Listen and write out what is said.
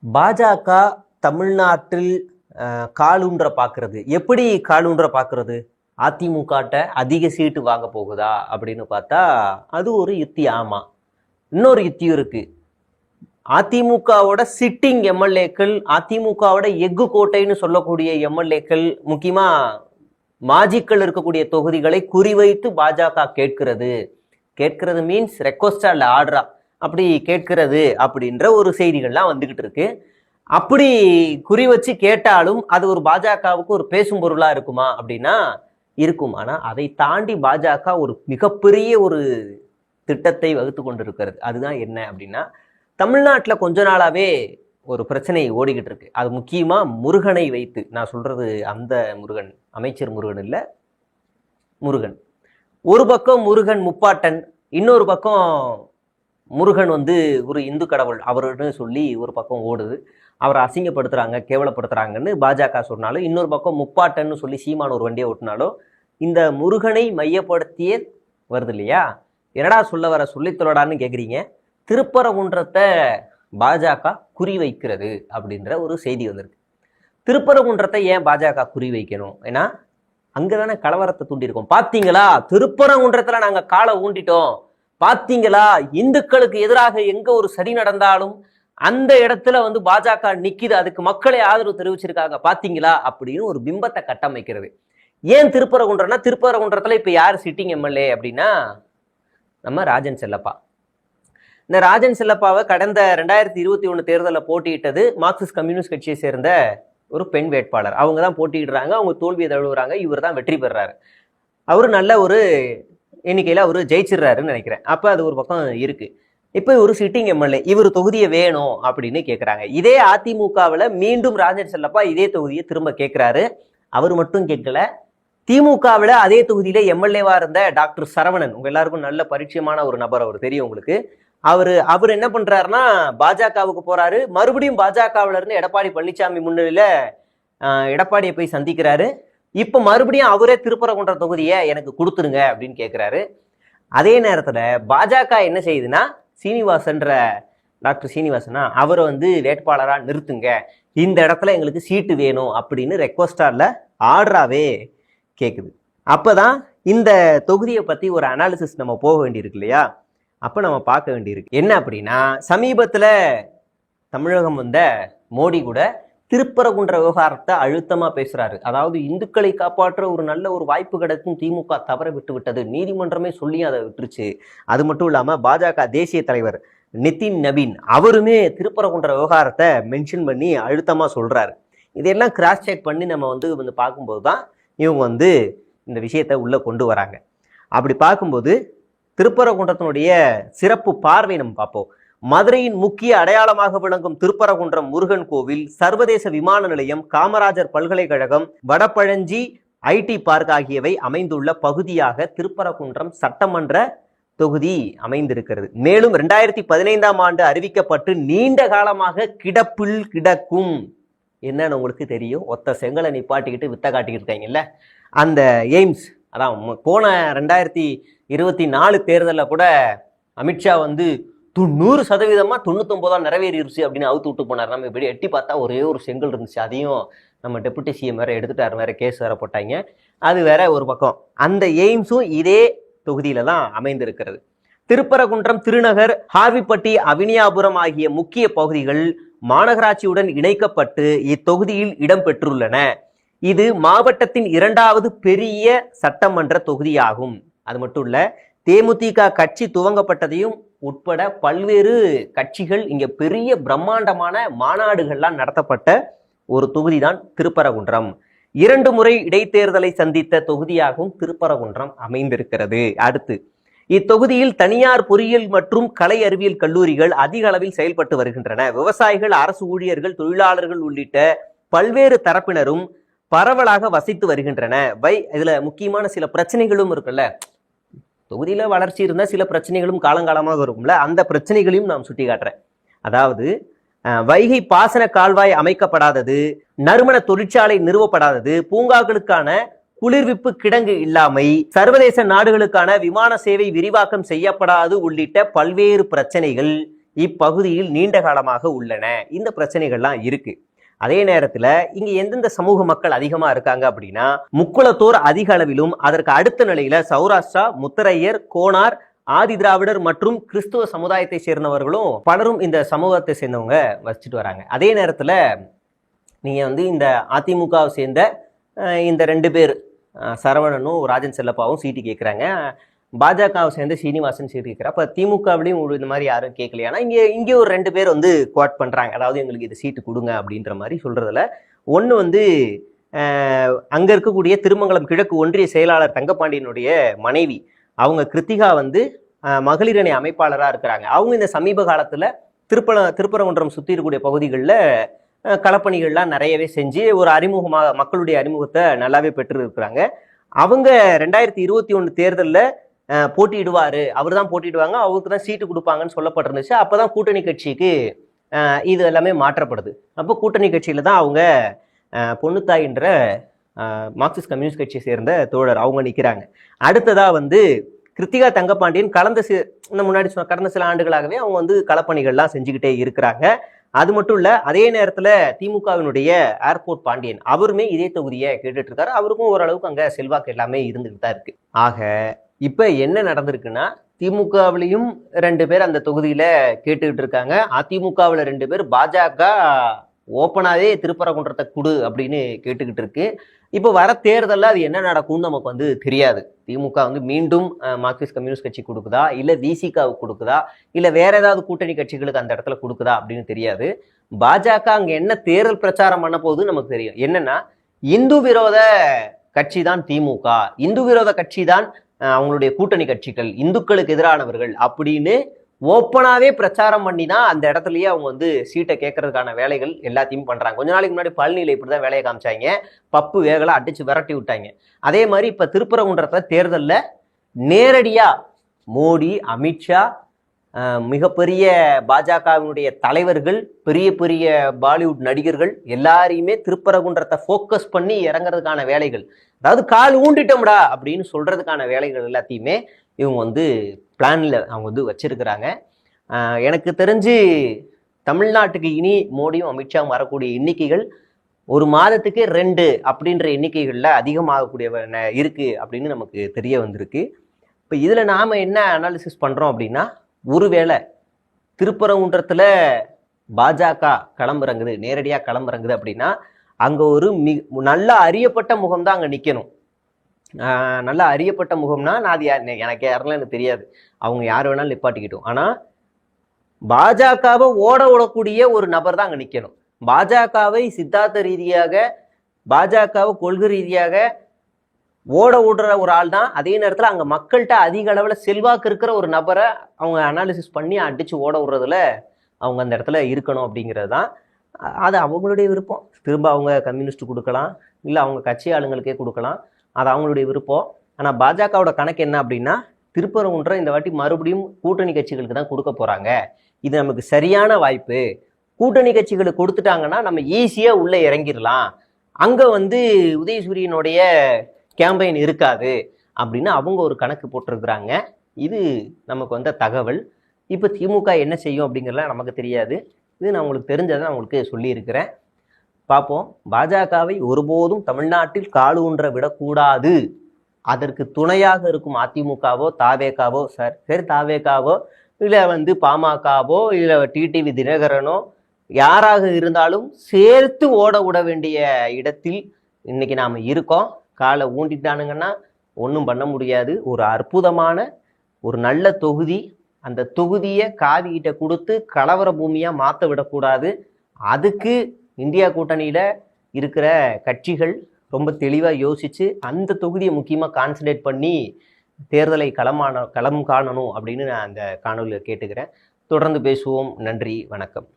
பாஜக தமிழ்நாட்டில் காலூன்ற பார்க்கறது. எப்படி காலூன்ற பார்க்கறது? அதிமுகட்ட அதிக சீட்டு வாங்க போகுதா அப்படின்னு பார்த்தா அது ஒரு யுக்தி. ஆமா, இன்னொரு யுக்தியும் இருக்கு. அதிமுகவோட சிட்டிங் எம்எல்ஏக்கள், அதிமுகவோட எஃகு கோட்டைன்னு சொல்லக்கூடிய எம்எல்ஏக்கள், முக்கியமா மாஜிக்கள் இருக்கக்கூடிய தொகுதிகளை குறிவைத்து பாஜக கேட்கிறது மீன்ஸ் ரெக்வஸ்டா இல்ல ஆர்டரா, அப்படி கேட்கிறது அப்படின்ற ஒரு செய்திகள்லாம் வந்துகிட்டு இருக்கு. அப்படி குறி வச்சு கேட்டாலும் அது ஒரு பாஜகவுக்கு ஒரு பேசும் பொருளா இருக்குமா அப்படின்னா இருக்கும். ஆனா அதை தாண்டி பாஜக ஒரு மிகப்பெரிய ஒரு திட்டத்தை வகுத்து கொண்டிருக்கிறது. அதுதான் என்ன அப்படின்னா, தமிழ்நாட்டில் கொஞ்ச நாளாவே ஒரு பிரச்சனை ஓடிக்கிட்டு இருக்கு. அது முக்கியமா முருகனை வைத்து. நான் சொல்றது அந்த முருகன், அமைச்சர் முருகன் இல்ல, முருகன். ஒரு பக்கம் முருகன் முப்பாட்டன், இன்னொரு பக்கம் முருகன் ஒரு இந்து கடவுள் அவருன்னு சொல்லி ஒரு பக்கம் ஓடுது. அவரை அசிங்கப்படுத்துறாங்க, கேவலப்படுத்துறாங்கன்னு பாஜக சொன்னாலும், இன்னொரு பக்கம் முப்பாட்டன்னு சொல்லி சீமான் ஒரு வண்டியை ஓட்டினாலும், இந்த முருகனை மையப்படுத்தியே வருது இல்லையா? என்னடா சொல்ல வர, சொல்லித்தொடடான்னு கேட்குறீங்க. திருப்பரங்குன்றத்தை பாஜக குறி வைக்கிறது அப்படின்ற ஒரு செய்தி வந்திருக்கு. திருப்பரங்குன்றத்தை ஏன் பாஜக குறி வைக்கணும்? ஏன்னா அங்கதானே கலவரத்தை தூண்டியிருக்கோம். பாத்தீங்களா, திருப்பரங்குன்றத்துல நாங்க காலை ஊண்டிட்டோம், பாத்தீங்களா, இந்துக்களுக்கு எதிராக எங்க ஒரு சரி நடந்தாலும் அந்த இடத்துல பாஜக நிக்குது, அதுக்கு மக்களே ஆதரவு தெரிவிச்சிருக்காங்க, பாத்தீங்களா அப்படின்னு ஒரு பிம்பத்தை கட்டமைக்கிறது. ஏன் திருப்பரங்குன்றம்னா, திருப்பரங்குன்றத்துல இப்ப யார் சிட்டிங் எம்எல்ஏ அப்படின்னா நம்ம ராஜன் செல்லப்பா. இந்த ராஜன் செல்லப்பாவை கடந்த 2021 தேர்தலில் போட்டியிட்டது மார்க்சிஸ்ட் கம்யூனிஸ்ட் கட்சியை சேர்ந்த ஒரு பெண் வேட்பாளர். அவங்க தான் போட்டியிடுறாங்க, அவங்க தோல்வியை தழுவுறாங்க, இவர் தான் வெற்றி பெறாரு. அவரு நல்ல ஒரு எண்ணிக்கையில அவரு ஜெயிச்சிடுறாருன்னு நினைக்கிறேன். அப்ப அது ஒரு பக்கம் இருக்கு. இப்ப ஒரு சிட்டிங் எம்எல்ஏ, இவர் தொகுதியை வேணும் அப்படின்னு கேட்கிறாங்க. இதே அதிமுகவில் மீண்டும் ராஜன் செல்லப்பா இதே தொகுதியை திரும்ப கேட்கிறாரு. அவர் மட்டும் கேட்கல, திமுகவில் அதே தொகுதியில எம்எல்ஏவா இருந்த டாக்டர் சரவணன், உங்க எல்லாருக்கும் நல்ல பரிச்சயமான ஒரு நபர், அவர் தெரியும் உங்களுக்கு. அவர் என்ன பண்றாருன்னா பாஜகவுக்கு போறாரு. மறுபடியும் பாஜகவுல இருந்து எடப்பாடி பழனிசாமி முன்னிலையில எடப்பாடியை போய் சந்திக்கிறாரு. இப்ப மறுபடியும் அவரே திருப்பரங்குன்ற தொகுதியை எனக்கு கொடுத்துருங்க அப்படின்னு கேட்கிறாரு. அதே நேரத்துல பாஜக என்ன செய்யுதுன்னா, சீனிவாசன்ற டாக்டர் சீனிவாசனா அவரை வேட்பாளரா நிறுத்துங்க, இந்த இடத்துல எங்களுக்கு சீட்டு வேணும் அப்படின்னு ரெக்வஸ்டார்ல ஆர்டராவே கேக்குது. அப்பதான் இந்த தொகுதியை பத்தி ஒரு அனாலிசிஸ் நம்ம போக வேண்டியிருக்கு இல்லையா? அப்ப நம்ம பார்க்க வேண்டியிருக்கு என்ன அப்படின்னா, சமீபத்துல தமிழகம் மோடி கூட திருப்பரங்குன்ற விவகாரத்தை அழுத்தமா பேசுறாரு. அதாவது இந்துக்களை காப்பாற்ற ஒரு நல்ல ஒரு வாய்ப்பு கிடைக்கும், திமுக தவற விட்டு விட்டது, நீதிமன்றமே சொல்லியும் அதை விட்டுருச்சு. அது மட்டும் இல்லாம பாஜக தேசிய தலைவர் நிதின் நவீன் அவருமே திருப்பரங்குன்ற விவகாரத்தை மென்ஷன் பண்ணி அழுத்தமா சொல்றாரு. இதெல்லாம் கிராஸ் செக் பண்ணி நம்ம பார்க்கும்போது தான் இவங்க இந்த விஷயத்தை உள்ள கொண்டு வராங்க. அப்படி பார்க்கும்போது திருப்பரங்குன்றத்தினுடைய சிறப்பு பார்வை நம்ம பார்ப்போம். மதுரையின் முக்கிய அடையாளமாக விளங்கும் திருப்பரங்குன்றம் முருகன் கோவில், சர்வதேச விமான நிலையம், காமராஜர் பல்கலைக்கழகம், வடபழஞ்சி ஐடி பார்க் ஆகியவை அமைந்துள்ள பகுதியாக திருப்பரங்குன்றம் சட்டமன்ற தொகுதி அமைந்திருக்கிறது. மேலும் 2015ஆம் ஆண்டு அறிவிக்கப்பட்டு நீண்ட காலமாக கிடப்பில் கிடக்கும், என்னன்னு உங்களுக்கு தெரியும், ஒத்த செங்கலை நிப்பாட்டிக்கிட்டு வித்த காட்டிக்கிட்டு இருக்காங்கல்ல, அந்த எய்ம்ஸ். அதான் போன 2024 தேர்தலில் கூட அமித்ஷா 90% 99 நிறைவேறிடுச்சு அப்படின்னு அவுத்து விட்டு போனார். நம்ம இப்படி எட்டி பார்த்தா ஒரே ஒரு செங்கல் இருந்துச்சு, அதையும் நம்ம டெபுட்டி சிஎம் வேற எடுத்துட்டாரு, வேற கேஸ் வேற போட்டாங்க. அது வேற ஒரு பக்கம். அந்த எய்ம்ஸும் இதே தொகுதியில தான் அமைந்திருக்கிறது. திருப்பரங்குன்றம், திருநகர், ஹார்விப்பட்டி, அவினியாபுரம் ஆகிய முக்கிய பகுதிகள் மாநகராட்சியுடன் இணைக்கப்பட்டு இத்தொகுதியில் இடம்பெற்றுள்ளன. இது மாவட்டத்தின் 2வது பெரிய சட்டமன்ற தொகுதியாகும். அது மட்டும் இல்ல, தேமுதிக கட்சி துவங்கப்பட்டதையும் உட்பட பல்வேறு கட்சிகள் இங்க பெரிய பிரம்மாண்டமான மாநாடுகள்லாம் நடத்தப்பட்ட ஒரு தொகுதி தான் திருப்பரங்குன்றம். 2 முறை இடைத்தேர்தலை சந்தித்த தொகுதியாகவும் திருப்பரங்குன்றம் அமைந்திருக்கிறது. அடுத்து, இத்தொகுதியில் தனியார் பொறியியல் மற்றும் கலை அறிவியல் கல்லூரிகள் அதிக அளவில் செயல்பட்டு வருகின்றன. விவசாயிகள், அரசு ஊழியர்கள், தொழிலாளர்கள் உள்ளிட்ட பல்வேறு தரப்பினரும் பரவலாக வசித்து வருகின்றன. இதுல முக்கியமான சில பிரச்சனைகளும் இருக்குல்ல, தொகுதியில வளர்ச்சி இருந்தா சில பிரச்சனைகளும் காலங்காலமாக இருக்கும்ல, அந்த பிரச்சனைகளையும் நாம் சுட்டி காட்டுறேன். அதாவது வைகை பாசன கால்வாய் அமைக்கப்படாதது, நறுமண தொழிற்சாலை நிறுவப்படாதது, பூங்காக்களுக்கான குளிர்விப்பு கிடங்கு இல்லாமை, சர்வதேச நாடுகளுக்கான விமான சேவை விரிவாக்கம் செய்யப்படாது உள்ளிட்ட பல்வேறு பிரச்சனைகள் இப்பகுதியில் நீண்ட காலமாக உள்ளன. இந்த பிரச்சனைகள்லாம் இருக்கு. அதே நேரத்துல இங்க எந்தெந்த சமூக மக்கள் அதிகமா இருக்காங்க அப்படின்னா, முக்குளத்தோர் அதிக அளவிலும், அதற்கு அடுத்த நிலையில சௌராஷ்டிரா, முத்தரையர், கோனார், ஆதி திராவிடர் மற்றும் கிறிஸ்துவ சமுதாயத்தை சேர்ந்தவர்களும் பலரும் இந்த சமூகத்தை சேர்ந்தவங்க வச்சுட்டு வராங்க. அதே நேரத்துல நீங்க வந்து இந்த அதிமுகவை சேர்ந்த இந்த 2 பேர் சரவணனும் ராஜன் செல்லப்பாவும் சீட்டு கேட்குறாங்க. பாஜகவை சேர்ந்து சீனிவாசன் சீட்டு கேட்குறா. அப்போ திமுகவிலையும் இந்த மாதிரி யாரும் கேட்கலையா? ஆனால் இங்கே ஒரு 2 பேர் வந்து குவாட் பண்ணுறாங்க. அதாவது எங்களுக்கு இது சீட்டு கொடுங்க அப்படின்ற மாதிரி சொல்கிறதுல ஒன்று வந்து அங்கே இருக்கக்கூடிய திருமங்கலம் கிழக்கு ஒன்றிய செயலாளர் தங்கப்பாண்டியனுடைய மனைவி, அவங்க கிருத்திகா வந்து மகளிர் அணி அமைப்பாளராக இருக்கிறாங்க. அவங்க இந்த சமீப காலத்தில் திருப்பரங்குன்றம் சுற்றி இருக்கக்கூடிய பகுதிகளில் களப்பணிகள்லாம் நிறையவே செஞ்சு ஒரு அறிமுகமாக மக்களுடைய அறிமுகத்தை நல்லாவே பெற்று இருக்கிறாங்க. அவங்க 2021 தேர்தலில் போட்டியிடுவார், அவர் தான் போட்டியிடுவாங்க, அவருக்கு தான் சீட்டு கொடுப்பாங்கன்னு சொல்லப்பட்டிருந்துச்சு. அப்போ தான் கூட்டணி கட்சிக்கு இது எல்லாமே மாற்றப்படுது. அப்போ கூட்டணி கட்சியில் தான் அவங்க பொன்னுத்தாயின்ற மார்க்சிஸ்ட் கம்யூனிஸ்ட் கட்சியை சேர்ந்த தோழர் அவங்க நிற்கிறாங்க. அடுத்ததாக வந்து கிருத்திகா தங்கப்பாண்டியன் கடந்த சில ஆண்டுகளாகவே அவங்க வந்து களப்பணிகள்லாம் செஞ்சுக்கிட்டே இருக்கிறாங்க. அது மட்டும் இல்ல, அதே நேரத்துல திமுகவினுடைய ஏர்போர்ட் பாண்டியன் அவருமே இதே தொகுதியை கேட்டுட்டு இருக்காரு. அவருக்கும் ஓரளவுக்கு அங்க செல்வாக்கு எல்லாமே இருந்துட்டு தான் இருக்கு. ஆக இப்ப என்ன நடந்திருக்குன்னா, திமுகவிலையும் 2 பேர் அந்த தொகுதியில கேட்டுக்கிட்டு இருக்காங்க. அதிமுகவில் 2 பேர் பாஜக ஓப்பனாவே திருப்பரங்குன்றத்தை குடு அப்படின்னு கேட்டுக்கிட்டு இருக்கு. இப்போ வர தேர்தலில் அது என்ன நடக்கும்னு நமக்கு வந்து தெரியாது. திமுக வந்து மீண்டும் மார்க்சிஸ்ட் கம்யூனிஸ்ட் கட்சி கொடுக்குதா, இல்லை விசிகாவுக்கு கொடுக்குதா, இல்லை வேற ஏதாவது கூட்டணி கட்சிகளுக்கு அந்த இடத்துல கொடுக்குதா அப்படின்னு தெரியாது. பாஜக அங்கே என்ன தேர்தல் பிரச்சாரம் பண்ண போகுது நமக்கு தெரியும். என்னன்னா, இந்து விரோத கட்சி தான் திமுக, இந்து விரோத கட்சி தான் அவங்களுடைய கூட்டணி கட்சிகள், இந்துக்களுக்கு எதிரானவர்கள் அப்படின்னு ஓப்பனாவே பிரச்சாரம் பண்ணி தான் அந்த இடத்துலயே அவங்க வந்து சீட்டை கேட்கறதுக்கான வேலைகள் எல்லாத்தையும் பண்றாங்க. கொஞ்ச நாளைக்கு முன்னாடி பழனியில இப்படிதான் வேலையை காமிச்சாங்க, பப்பு வேகலை அடிச்சு விரட்டி விட்டாங்க. அதே மாதிரி இப்ப திருப்பரங்குன்றத்துல தேர்தலில் நேரடியா மோடி, அமித்ஷா, மிகப்பெரிய பாஜகவினுடைய தலைவர்கள், பெரிய பெரிய பாலிவுட் நடிகர்கள் எல்லாரையுமே திருப்பரங்குன்றத்தை ஃபோக்கஸ் பண்ணி இறங்குறதுக்கான வேலைகள், அதாவது கால் ஊண்டிட்டோம்டா அப்படின்னு சொல்றதுக்கான வேலைகள் எல்லாத்தையுமே இவங்க வந்து பிளான்ல அவங்க வந்து வச்சிருக்கிறாங்க. எனக்கு தெரிஞ்சு தமிழ்நாட்டுக்கு இனி மோடியும் அமித்ஷாவும் வரக்கூடிய எண்ணிக்கைகள் ஒரு மாதத்துக்கு 2 அப்படின்ற எண்ணிக்கைகள்ல அதிகமாகக்கூடிய இருக்கு அப்படின்னு நமக்கு தெரிய வந்திருக்கு. இப்போ இதுல நாம என்ன அனாலிசிஸ் பண்றோம் அப்படின்னா, ஒருவேளை திருப்பரங்குன்றத்துல பாஜக களமிறங்குது, நேரடியா களமிறங்குது அப்படின்னா, அங்க ஒரு நல்ல அறியப்பட்ட முகம் தான் அங்க நிக்கணும். நல்லா அறியப்பட்ட முகம்னா நான் அது எனக்கு யாரெல்லாம் எனக்கு தெரியாது, அவங்க யார் வேணாலும் நிப்பாட்டிக்கிட்டோம். ஆனா பாஜகவை ஓடக்கூடிய ஒரு நபர் தான் அங்க நிக்கணும். பாஜகவை சித்தாந்த ரீதியாக, பாஜகவை கொள்கை ரீதியாக ஓடுற ஒரு ஆள் தான். அதே நேரத்தில் அங்க மக்கள்கிட்ட அதிக அளவுல செல்வாக்கு இருக்கிற ஒரு நபரை அவங்க அனாலிசிஸ் பண்ணி அடிச்சு ஓட விடுறதுல அவங்க அந்த இடத்துல இருக்கணும் அப்படிங்கிறது தான். அது அவங்களுடைய விருப்பம். திரும்ப அவங்க கம்யூனிஸ்ட் கொடுக்கலாம், இல்லை அவங்க கட்சி ஆளுங்களுக்கே கொடுக்கலாம், அது அவங்களுடைய விருப்பம். ஆனால் பாஜகவோட கணக்கு என்ன அப்படின்னா, திருப்பரங்குன்றம் இந்த வாட்டி மறுபடியும் கூட்டணி கட்சிகளுக்கு தான் கொடுக்க போறாங்க. இது நமக்கு சரியான வாய்ப்பு. கூட்டணி கட்சிகளுக்கு கொடுத்துட்டாங்கன்னா நம்ம ஈஸியாக உள்ளே இறங்கிடலாம், அங்கே வந்து உதயசூரியனுடைய கேம்பெயின் இருக்காது அப்படின்னு அவங்க ஒரு கணக்கு போட்டிருக்கிறாங்க. இது நமக்கு வந்த தகவல். இப்போ திமுக என்ன செய்யும் அப்படிங்கிறதுலாம் நமக்கு தெரியாது. இது நான் உங்களுக்கு தெரிஞ்சதை நான் உங்களுக்கு சொல்லியிருக்கிறேன். பார்ப்போம். பாஜகவை ஒருபோதும் தமிழ்நாட்டில் காலூன்ற விடக்கூடாது. அதற்கு துணையாக இருக்கும் அதிமுகவோ தாவேகாவோ, சரி தாவேகாவோ இல்லை வந்து பாமகவோ இல்லை டிடிவி தினகரனோ யாராக இருந்தாலும் சேர்த்து ஓட விட வேண்டிய இடத்தில் இன்னைக்கு நாம் இருக்கோம். காலை ஊண்டிட்டானுங்கன்னா ஒன்றும் பண்ண முடியாது. ஒரு அற்புதமான ஒரு நல்ல தொகுதி, அந்த தொகுதியை காவிகிட்ட கொடுத்து கலவர பூமியாக மாற்ற விடக்கூடாது. அதுக்கு இந்தியா கூட்டணியில் இருக்கிற கட்சிகள் ரொம்ப தெளிவாக யோசித்து அந்த தொகுதியை முக்கியமாக கான்சன்ட்ரேட் பண்ணி தேர்தலை களம் காணணும் அப்படின்னு நான் அந்த காணொலியில் கேட்டுக்கிறேன். தொடர்ந்து பேசுவோம். நன்றி, வணக்கம்.